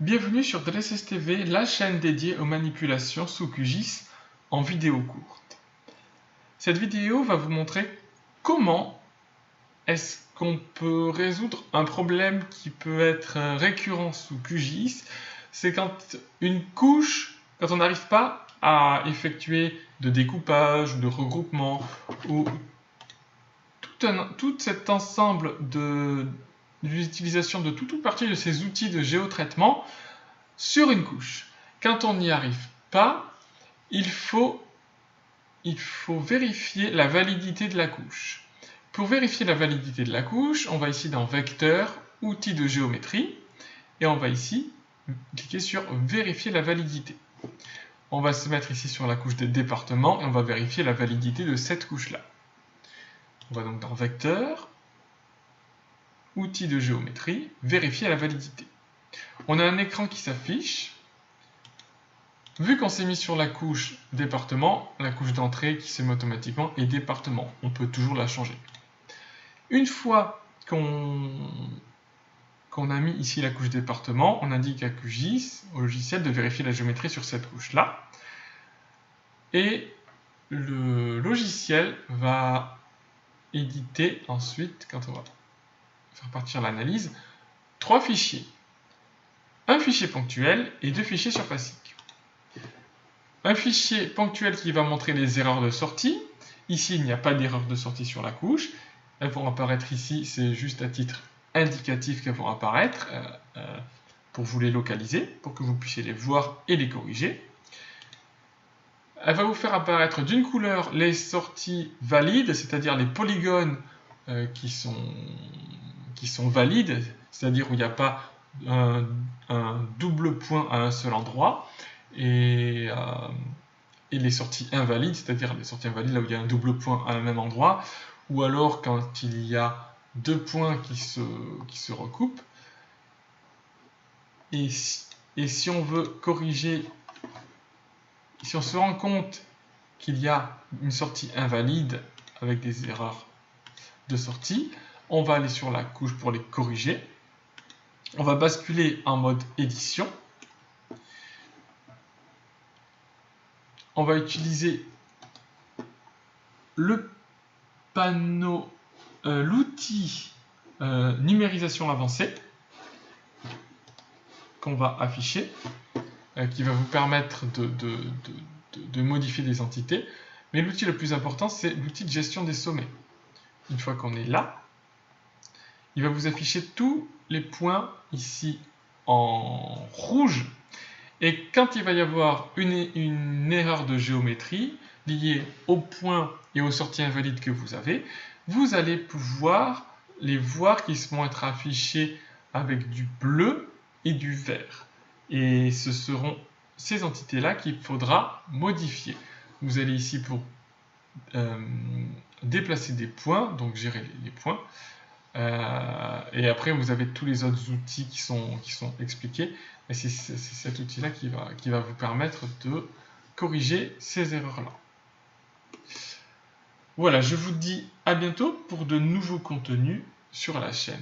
Bienvenue sur DLSS TV, la chaîne dédiée aux manipulations sous QGIS en vidéo courte. Cette vidéo va vous montrer comment est-ce qu'on peut résoudre un problème qui peut être récurrent sous QGIS. C'est quand on n'arrive pas à effectuer de découpage, de regroupement ou tout cet ensemble de l'utilisation de toute ou partie de ces outils de géotraitement sur une couche. Quand on n'y arrive pas, il faut vérifier la validité de la couche. Pour vérifier la validité de la couche, on va ici dans Vecteur, Outils de géométrie, et on va ici cliquer sur Vérifier la validité. On va se mettre ici sur la couche des départements et on va vérifier la validité de cette couche-là. On va donc dans Vecteur, Outils de géométrie, Vérifier la validité. On a un écran qui s'affiche. Vu qu'on s'est mis sur la couche département, la couche d'entrée qui se met automatiquement est département. On peut toujours la changer. Une fois qu'on a mis ici la couche département, on indique à QGIS, au logiciel, de vérifier la géométrie sur cette couche-là. Et le logiciel va éditer ensuite, quand on va faire partir l'analyse, 3 fichiers. Un fichier ponctuel et 2 fichiers surfaciques. Un fichier ponctuel qui va montrer les erreurs de sortie. Ici, il n'y a pas d'erreur de sortie sur la couche. Elles vont apparaître ici, c'est juste à titre indicatif qu'elles vont apparaître pour vous les localiser, pour que vous puissiez les voir et les corriger. Elle va vous faire apparaître d'une couleur les sorties valides, c'est-à-dire les polygones qui sont valides, c'est-à-dire où il n'y a pas un double point à un seul endroit, et les sorties invalides, c'est-à-dire les sorties invalides là où il y a un double point à un même endroit, ou alors quand il y a 2 points qui se recoupent. Et si on veut corriger, si on se rend compte qu'il y a une sortie invalide avec des erreurs de sortie, on va aller sur la couche pour les corriger. On va basculer en mode édition. On va utiliser le panneau, l'outil numérisation avancée qu'on va afficher, qui va vous permettre de modifier des entités. Mais l'outil le plus important, c'est l'outil de gestion des sommets. Une fois qu'on est là, il va vous afficher tous les points ici en rouge. Et quand il va y avoir une erreur de géométrie liée aux points et aux sorties invalides que vous avez, vous allez pouvoir les voir qui vont être affichés avec du bleu et du vert. Et ce seront ces entités-là qu'il faudra modifier. Vous allez ici pour déplacer des points, donc gérer les points. Et après, vous avez tous les autres outils qui sont expliqués. Et c'est cet outil-là qui va vous permettre de corriger ces erreurs-là. Voilà, je vous dis à bientôt pour de nouveaux contenus sur la chaîne.